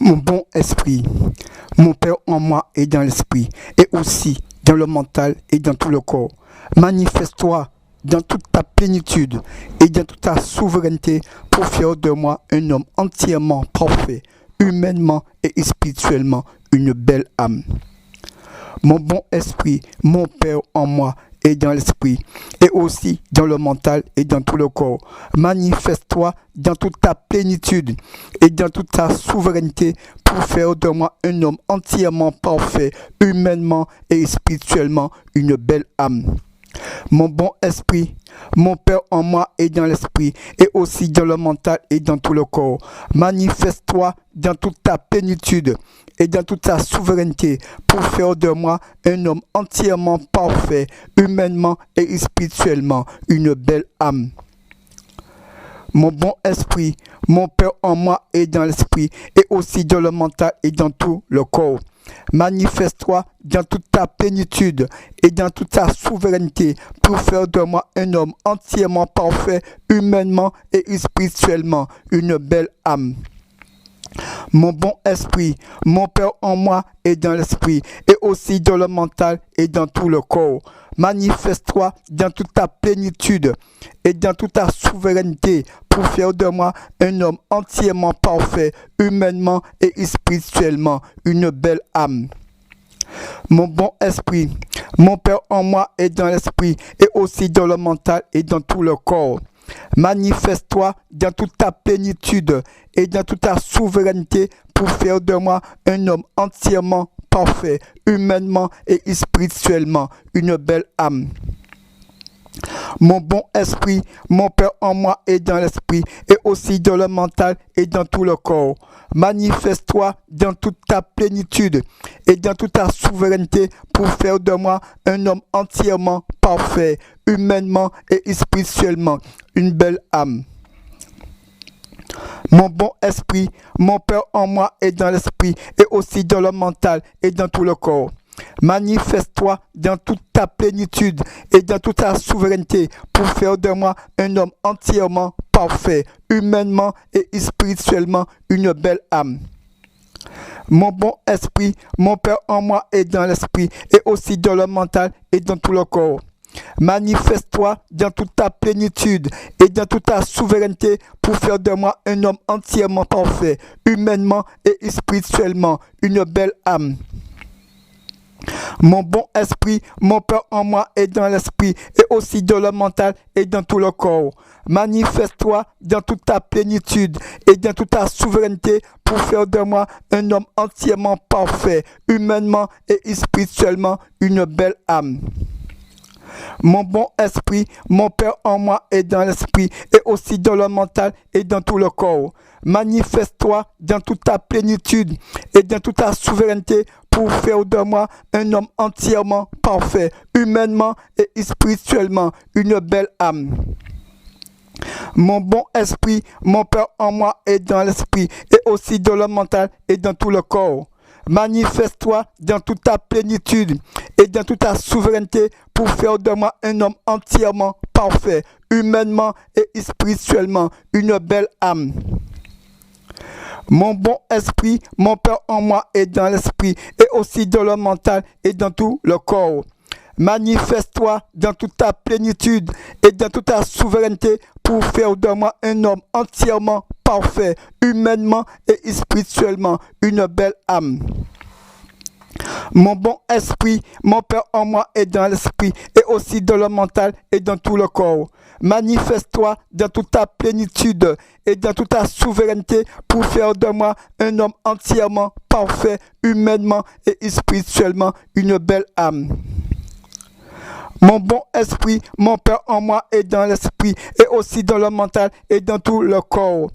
Mon bon esprit, mon Père en moi et dans l'esprit, et aussi dans le mental et dans tout le corps. Manifeste-toi dans toute ta plénitude et dans toute ta souveraineté pour faire de moi un homme entièrement parfait, humainement et spirituellement, une belle âme. Mon bon esprit, mon Père en moi et dans l'esprit, et aussi dans le mental et dans tout le corps. Manifeste-toi dans toute ta plénitude et dans toute ta souveraineté pour faire de moi un homme entièrement parfait, humainement et spirituellement, une belle âme. Mon bon esprit, mon Père en moi et dans l'esprit, et aussi dans le mental et dans tout le corps. Manifeste-toi dans toute ta plénitude et dans toute ta souveraineté pour faire de moi un homme entièrement parfait, humainement et spirituellement, une belle âme. Mon bon esprit, mon Père en moi et dans l'esprit, et aussi dans le mental et dans tout le corps. Manifeste-toi dans toute ta plénitude et dans toute ta souveraineté pour faire de moi un homme entièrement parfait, humainement et spirituellement, une belle âme. Mon bon esprit, mon Père en moi et dans l'esprit, et aussi dans le mental et dans tout le corps. Manifeste-toi dans toute ta plénitude et dans toute ta souveraineté pour faire de moi un homme entièrement parfait, humainement et spirituellement, une belle âme. Mon bon esprit, mon Père en moi et dans l'esprit, et aussi dans le mental et dans tout le corps. Manifeste-toi dans toute ta plénitude et dans toute ta souveraineté pour faire de moi un homme entièrement parfait, humainement et spirituellement, une belle âme. Mon bon esprit, mon Père en moi et dans l'esprit, et aussi dans le mental et dans tout le corps. Manifeste-toi dans toute ta plénitude et dans toute ta souveraineté pour faire de moi un homme entièrement parfait, humainement et spirituellement, une belle âme. Mon bon esprit, mon Père en moi et dans l'esprit, et aussi dans le mental et dans tout le corps. Manifeste-toi dans toute ta plénitude et dans toute ta souveraineté pour faire de moi un homme entièrement parfait, humainement et spirituellement, une belle âme. Mon bon esprit, mon Père en moi et dans l'esprit, et aussi dans le mental et dans tout le corps. Manifeste-toi dans toute ta plénitude et dans toute ta souveraineté pour faire de moi un homme entièrement parfait, humainement et spirituellement, une belle âme. Mon bon esprit, mon Père en moi et dans l'esprit, et aussi dans le mental et dans tout le corps. Manifeste-toi dans toute ta plénitude et dans toute ta souveraineté pour faire de moi un homme entièrement parfait, humainement et spirituellement, une belle âme. Mon bon esprit, mon Père en moi et dans l'esprit, et aussi dans le mental et dans tout le corps. Manifeste-toi dans toute ta plénitude et dans toute ta souveraineté pour faire de moi un homme entièrement parfait, humainement et spirituellement, une belle âme. Mon bon esprit, mon Père en moi et dans l'esprit, et aussi dans le mental et dans tout le corps. Manifeste-toi dans toute ta plénitude et dans toute ta souveraineté pour faire de moi un homme entièrement parfait, humainement et spirituellement, une belle âme. Mon bon esprit, mon Père en moi et dans l'esprit, et aussi dans le mental et dans tout le corps. Manifeste-toi dans toute ta plénitude et dans toute ta souveraineté pour faire de moi un homme entièrement parfait, humainement et spirituellement, une belle âme. Mon bon esprit, mon Père en moi et dans l'esprit, et aussi dans le mental et dans tout le corps. Manifeste-toi dans toute ta plénitude et dans toute ta souveraineté pour faire de moi un homme entièrement parfait, humainement et spirituellement, une belle âme. Mon bon esprit, mon Père en moi et dans l'esprit, et aussi dans le mental et dans tout le corps.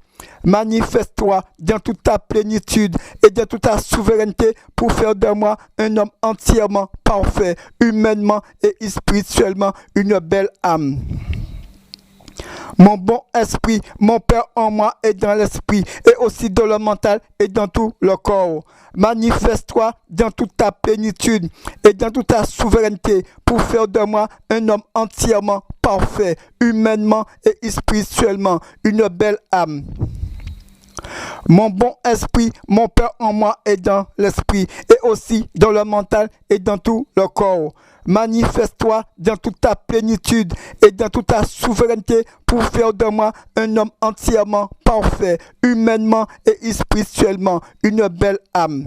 Manifeste-toi dans toute ta plénitude et dans toute ta souveraineté pour faire de moi un homme entièrement parfait, humainement et spirituellement, une belle âme. Mon bon esprit, mon Père en moi et dans l'esprit, et aussi dans le mental et dans tout le corps. Manifeste-toi dans toute ta plénitude et dans toute ta souveraineté pour faire de moi un homme entièrement parfait, humainement et spirituellement, une belle âme. Mon bon esprit, mon Père en moi et dans l'esprit, et aussi dans le mental et dans tout le corps. Manifeste-toi dans toute ta plénitude et dans toute ta souveraineté pour faire de moi un homme entièrement parfait, humainement et spirituellement, une belle âme.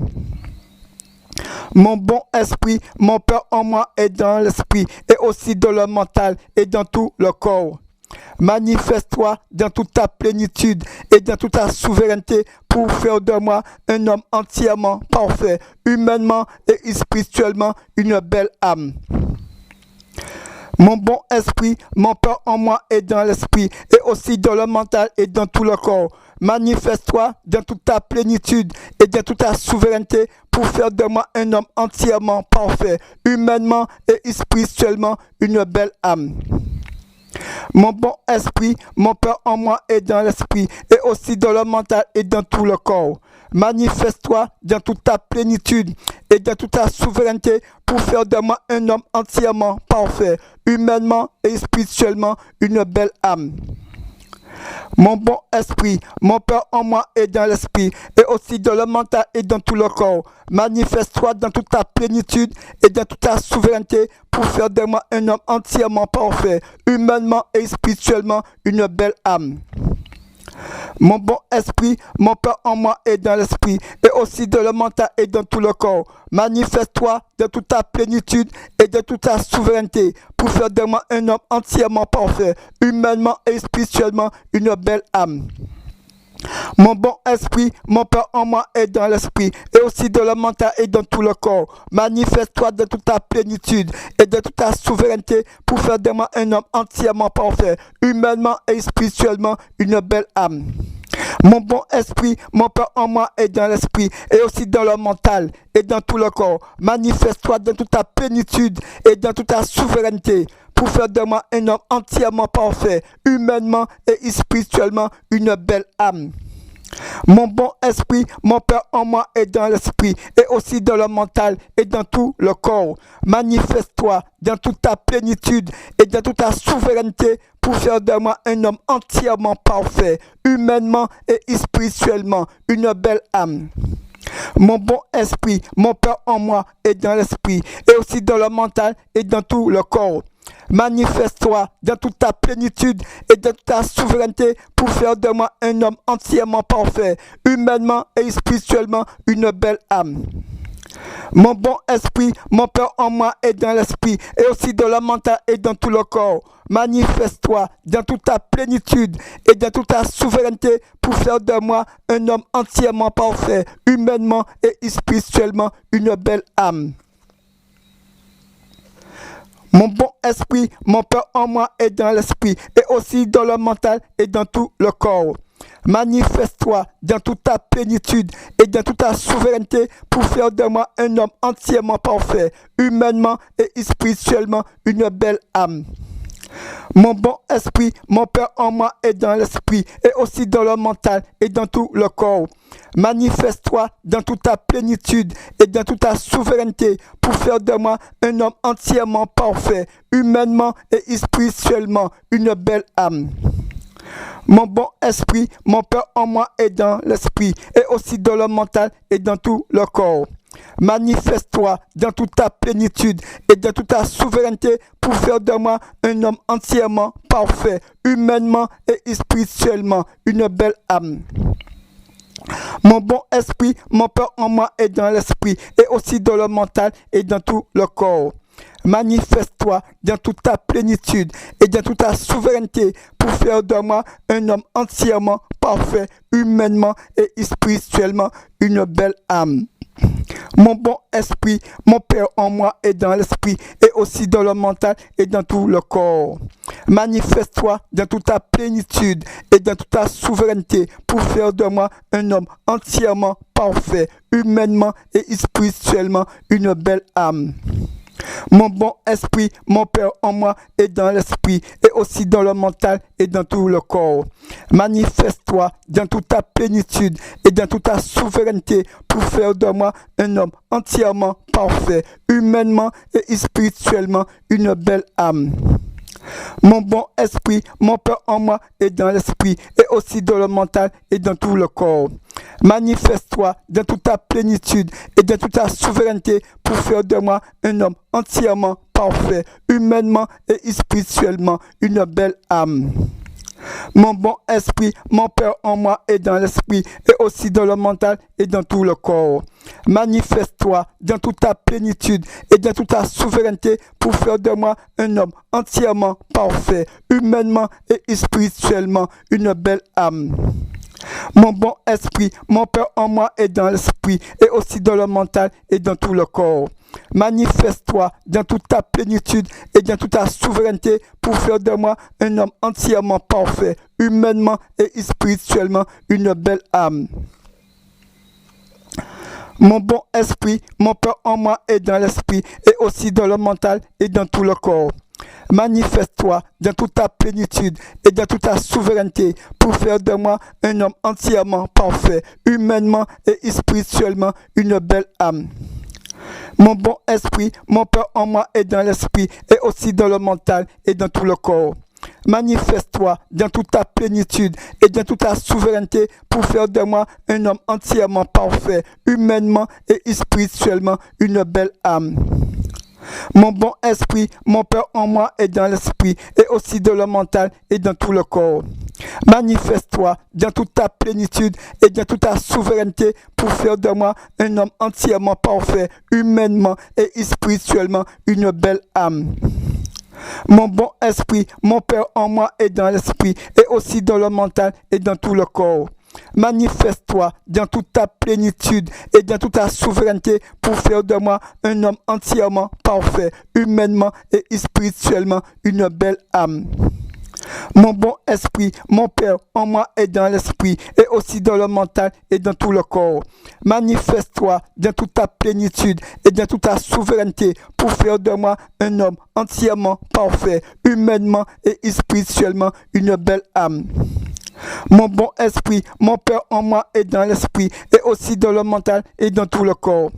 Mon bon esprit, mon Père en moi et dans l'esprit, et aussi dans le mental et dans tout le corps. Manifeste-toi dans toute ta plénitude et dans toute ta souveraineté pour faire de moi un homme entièrement parfait, humainement et spirituellement, une belle âme. Mon bon esprit, mon Père en moi et dans l'esprit, et aussi dans le mental et dans tout le corps. Manifeste-toi dans toute ta plénitude et dans toute ta souveraineté pour faire de moi un homme entièrement parfait, humainement et spirituellement, une belle âme. Mon bon esprit, mon Père en moi et dans l'esprit, et aussi dans le mental et dans tout le corps. Manifeste-toi dans toute ta plénitude et dans toute ta souveraineté pour faire de moi un homme entièrement parfait, humainement et spirituellement, une belle âme. Mon bon esprit, mon Père en moi et dans l'esprit, et aussi dans le mental et dans tout le corps. Manifeste-toi dans toute ta plénitude et dans toute ta souveraineté pour faire de moi un homme entièrement parfait, humainement et spirituellement, une belle âme. Mon bon esprit, mon Père en moi et dans l'esprit, et aussi dans le mental et dans tout le corps. Manifeste-toi de toute ta plénitude et de toute ta souveraineté pour faire de moi un homme entièrement parfait, humainement et spirituellement, une belle âme. Mon bon esprit, mon Père en moi et dans l'esprit, et aussi dans le mental et dans tout le corps. Manifeste-toi de toute ta plénitude et de toute ta souveraineté pour faire de moi un homme entièrement parfait, humainement et spirituellement, une belle âme. Mon bon esprit, mon Père en moi et dans l'esprit, et aussi dans le mental et dans tout le corps. Manifeste-toi dans toute ta plénitude et dans toute ta souveraineté pour faire de moi un homme entièrement parfait, humainement et spirituellement, une belle âme. Mon bon esprit, mon Père en moi et dans l'esprit, et aussi dans le mental et dans tout le corps. Manifeste-toi dans toute ta plénitude et dans toute ta souveraineté pour faire de moi un homme entièrement parfait, humainement et spirituellement, une belle âme. Mon bon esprit, mon Père en moi et dans l'esprit, et aussi dans le mental et dans tout le corps. Manifeste-toi dans toute ta plénitude et dans toute ta souveraineté pour faire de moi un homme entièrement parfait, humainement et spirituellement, une belle âme. Mon bon esprit, mon Père en moi et dans l'esprit, et aussi dans le mental et dans tout le corps. Manifeste-toi dans toute ta plénitude et dans toute ta souveraineté pour faire de moi un homme entièrement parfait, humainement et spirituellement, une belle âme. Mon bon esprit, mon Père en moi et dans l'esprit, et aussi dans le mental et dans tout le corps. Manifeste-toi dans toute ta plénitude et dans toute ta souveraineté pour faire de moi un homme entièrement parfait, humainement et spirituellement, une belle âme. Mon bon esprit, mon Père en moi et dans l'esprit, et aussi dans le mental et dans tout le corps. Manifeste-toi dans toute ta plénitude et dans toute ta souveraineté pour faire de moi un homme entièrement parfait, humainement et spirituellement, une belle âme. Mon bon esprit, mon Père en moi et dans l'esprit, et aussi dans le mental et dans tout le corps. Manifeste-toi dans toute ta plénitude et dans toute ta souveraineté pour faire de moi un homme entièrement parfait, humainement et spirituellement, une belle âme. Mon bon esprit, mon Père en moi et dans l'esprit, et aussi dans le mental et dans tout le corps. Manifeste-toi dans toute ta plénitude et dans toute ta souveraineté pour faire de moi un homme entièrement parfait, humainement et spirituellement, une belle âme. Mon bon esprit, mon Père en moi et dans l'esprit, et aussi dans le mental et dans tout le corps. Manifeste-toi dans toute ta plénitude et dans toute ta souveraineté pour faire de moi un homme entièrement parfait, humainement et spirituellement, une belle âme. Mon bon esprit, mon Père en moi et dans l'esprit, et aussi dans le mental et dans tout le corps. Manifeste-toi dans toute ta plénitude et dans toute ta souveraineté pour faire de moi un homme entièrement parfait, humainement et spirituellement, une belle âme. Mon bon esprit, mon Père en moi et dans l'esprit, et aussi dans le mental et dans tout le corps. Manifeste-toi dans toute ta plénitude et dans toute ta souveraineté pour faire de moi un homme entièrement parfait, humainement et spirituellement, une belle âme. Mon bon esprit, mon Père en moi et dans l'esprit, et aussi dans le mental et dans tout le corps. Manifeste-toi dans toute ta plénitude et dans toute ta souveraineté pour faire de moi un homme entièrement parfait, humainement et spirituellement, une belle âme. Mon bon esprit, mon Père en moi et dans l'esprit, et aussi dans le mental et dans tout le corps. Manifeste-toi dans toute ta plénitude et dans toute ta souveraineté pour faire de moi un homme entièrement parfait, humainement et spirituellement, une belle âme. Mon bon esprit, mon Père en moi et dans l'esprit, et aussi dans le mental et dans tout le corps. Manifeste-toi dans toute ta plénitude et dans toute ta souveraineté pour faire de moi un homme entièrement parfait, humainement et spirituellement, une belle âme. Mon bon esprit, mon Père en moi et dans l'esprit, et aussi dans le mental et dans tout le corps. Manifeste-toi dans toute ta plénitude et dans toute ta souveraineté pour faire de moi un homme entièrement parfait, humainement et spirituellement, une belle âme. Mon bon esprit, mon Père en moi et dans l'esprit, et aussi dans le mental et dans tout le corps. Manifeste-toi dans toute ta plénitude et dans toute ta souveraineté pour faire de moi un homme entièrement parfait, humainement et spirituellement, une belle âme. Mon bon esprit, mon Père en moi et dans l'esprit, et aussi dans le mental et dans tout le corps. Manifeste-toi dans toute ta plénitude et dans toute ta souveraineté pour faire de moi un homme entièrement parfait, humainement et spirituellement, une belle âme. Mon bon esprit, mon Père en moi et dans l'esprit, et aussi dans le mental et dans tout le corps. Manifeste-toi dans toute ta plénitude et dans toute ta souveraineté pour faire de moi un homme entièrement parfait, humainement et spirituellement, une belle âme. Mon bon esprit, mon Père en moi et dans l'esprit, et aussi dans le mental et dans tout le corps.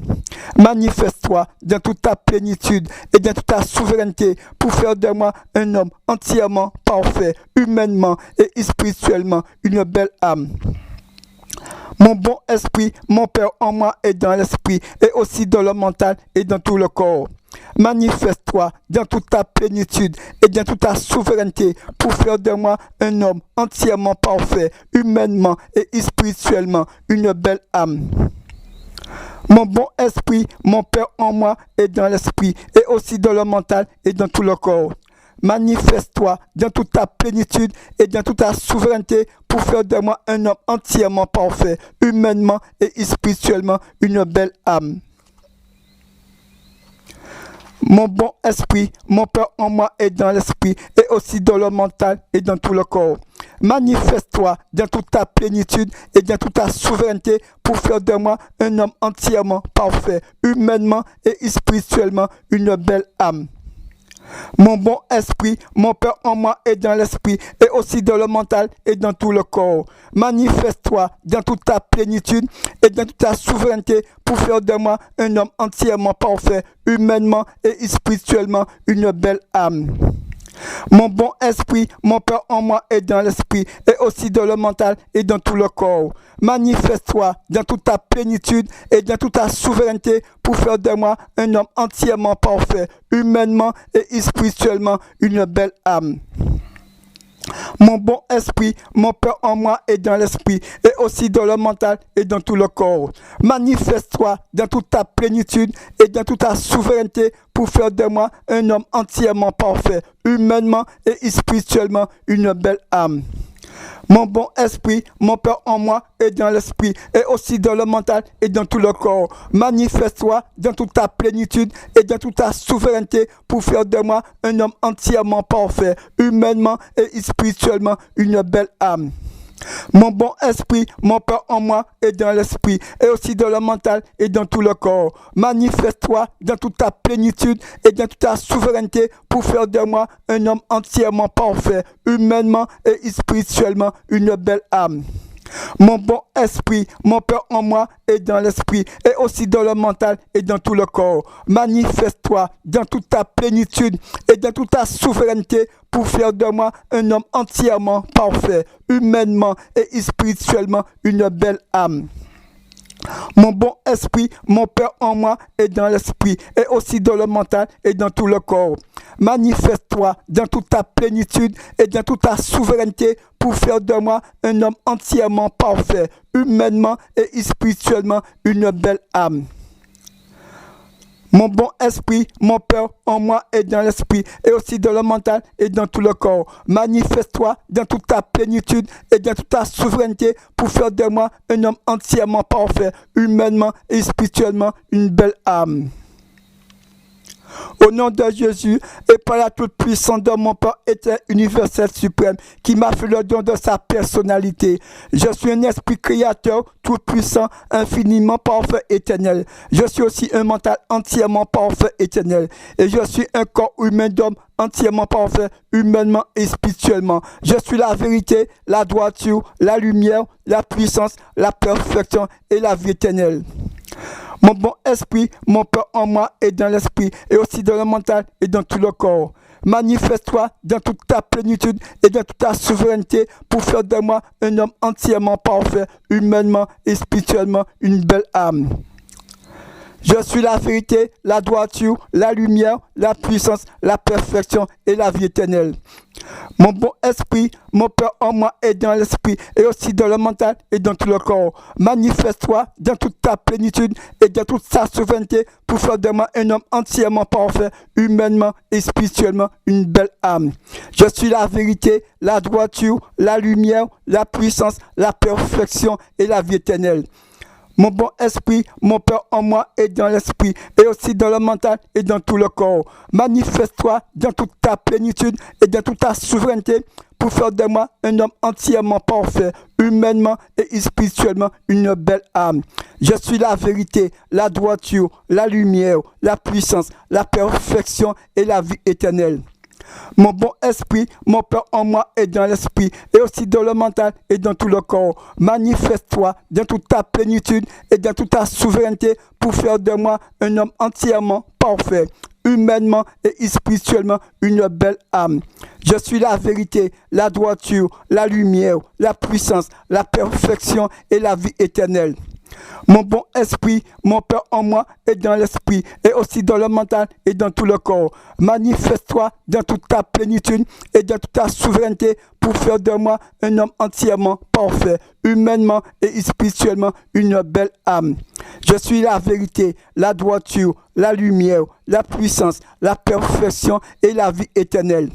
Manifeste-toi dans toute ta plénitude et dans toute ta souveraineté pour faire de moi un homme entièrement parfait, humainement et spirituellement, une belle âme. Mon bon esprit, mon Père en moi et dans l'esprit, et aussi dans le mental et dans tout le corps. Manifeste-toi dans toute ta plénitude et dans toute ta souveraineté pour faire de moi un homme entièrement parfait, humainement et spirituellement, une belle âme. Mon bon esprit, mon Père en moi et dans l'esprit, et aussi dans le mental et dans tout le corps. Manifeste-toi dans toute ta plénitude et dans toute ta souveraineté pour faire de moi un homme entièrement parfait, humainement et spirituellement, une belle âme. Mon bon esprit, mon Père en moi et dans l'esprit, et aussi dans le mental et dans tout le corps. Manifeste-toi dans toute ta plénitude et dans toute ta souveraineté pour faire de moi un homme entièrement parfait, humainement et spirituellement, une belle âme. Mon bon esprit, mon Père en moi et dans l'esprit, et aussi dans le mental et dans tout le corps. Manifeste-toi dans toute ta plénitude et dans toute ta souveraineté pour faire de moi un homme entièrement parfait, humainement et spirituellement, une belle âme. Mon bon esprit, mon Père en moi et dans l'esprit, et aussi dans le mental et dans tout le corps. Manifeste-toi dans toute ta plénitude et dans toute ta souveraineté pour faire de moi un homme entièrement parfait, humainement et spirituellement, une belle âme. Mon bon esprit, mon Père en moi et dans l'esprit, et aussi dans le mental et dans tout le corps. Manifeste-toi dans toute ta plénitude et dans toute ta souveraineté pour faire de moi un homme entièrement parfait, humainement et spirituellement, une belle âme. Mon bon esprit, mon Père en moi et dans l'esprit, et aussi dans le mental et dans tout le corps. Manifeste-toi dans toute ta plénitude et dans toute ta souveraineté pour faire de moi un homme entièrement parfait, humainement et spirituellement, une belle âme. Mon bon esprit, mon Père en moi et dans l'esprit, et aussi dans le mental et dans tout le corps. Manifeste-toi dans toute ta plénitude et dans toute ta souveraineté pour faire de moi un homme entièrement parfait, humainement et spirituellement, une belle âme. Mon bon esprit, mon Père en moi et dans l'esprit, et aussi dans le mental et dans tout le corps. Manifeste-toi dans toute ta plénitude et dans toute ta souveraineté pour faire de moi un homme entièrement parfait, humainement et spirituellement, une belle âme. Mon bon esprit, mon Père en moi et dans l'esprit, et aussi dans le mental et dans tout le corps. Manifeste-toi dans toute ta plénitude et dans toute ta souveraineté pour faire de moi un homme entièrement parfait, humainement et spirituellement une belle âme. Mon bon esprit, mon Père en moi et dans l'esprit, et aussi dans le mental et dans tout le corps. Manifeste-toi dans toute ta plénitude et dans toute ta souveraineté pour faire de moi un homme entièrement parfait, humainement et spirituellement une belle âme. Au nom de Jésus et par la toute puissance de mon Père éternel universel suprême qui m'a fait le don de sa personnalité. Je suis un esprit créateur tout puissant, infiniment parfait éternel. Je suis aussi un mental entièrement parfait éternel. Et je suis un corps humain d'homme entièrement parfait, humainement et spirituellement. Je suis la vérité, la droiture, la lumière, la puissance, la perfection et la vie éternelle. Mon bon esprit, mon Père en moi et dans l'esprit, et aussi dans le mental et dans tout le corps. Manifeste-toi dans toute ta plénitude et dans toute ta souveraineté pour faire de moi un homme entièrement parfait, humainement et spirituellement une belle âme. Je suis la vérité, la droiture, la lumière, la puissance, la perfection et la vie éternelle. Mon bon esprit, mon Père en moi et dans l'esprit, et aussi dans le mental et dans tout le corps. Manifeste-toi dans toute ta plénitude et dans toute sa souveraineté pour faire de moi un homme entièrement parfait, humainement et spirituellement une belle âme. Je suis la vérité, la droiture, la lumière, la puissance, la perfection et la vie éternelle. Mon bon esprit, mon Père en moi et dans l'esprit, et aussi dans le mental et dans tout le corps. Manifeste-toi dans toute ta plénitude et dans toute ta souveraineté pour faire de moi un homme entièrement parfait, humainement et spirituellement une belle âme. Je suis la vérité, la droiture, la lumière, la puissance, la perfection et la vie éternelle. Mon bon esprit, mon Père en moi et dans l'esprit, et aussi dans le mental et dans tout le corps. Manifeste-toi dans toute ta plénitude et dans toute ta souveraineté pour faire de moi un homme entièrement parfait, humainement et spirituellement une belle âme. Je suis la vérité, la droiture, la lumière, la puissance, la perfection et la vie éternelle. Mon bon esprit, mon Père en moi et dans l'esprit, et aussi dans le mental et dans tout le corps. Manifeste-toi dans toute ta plénitude et dans toute ta souveraineté pour faire de moi un homme entièrement parfait, humainement et spirituellement une belle âme. Je suis la vérité, la droiture, la lumière, la puissance, la perfection et la vie éternelle.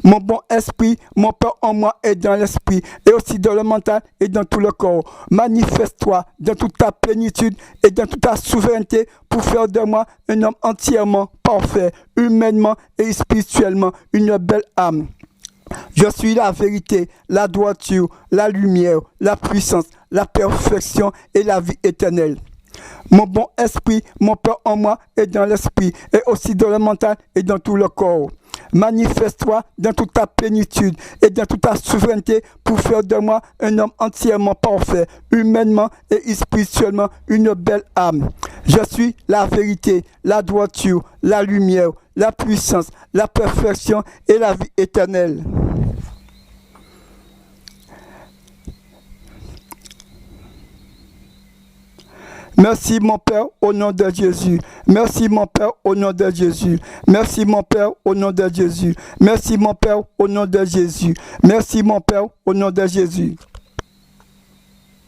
Mon bon esprit, mon Père en moi et dans l'esprit, et aussi dans le mental et dans tout le corps. Manifeste-toi dans toute ta plénitude et dans toute ta souveraineté pour faire de moi un homme entièrement parfait, humainement et spirituellement une belle âme. Je suis la vérité, la droiture, la lumière, la puissance, la perfection et la vie éternelle. Mon bon esprit, mon Père en moi et dans l'esprit, et aussi dans le mental et dans tout le corps. Manifeste-toi dans toute ta plénitude et dans toute ta souveraineté pour faire de moi un homme entièrement parfait, humainement et spirituellement une belle âme. Je suis la vérité, la droiture, la lumière, la puissance, la perfection et la vie éternelle. Merci mon Père au nom de Jésus. Merci mon Père au nom de Jésus. Merci mon Père au nom de Jésus. Merci mon Père au nom de Jésus. Merci mon Père au nom de Jésus.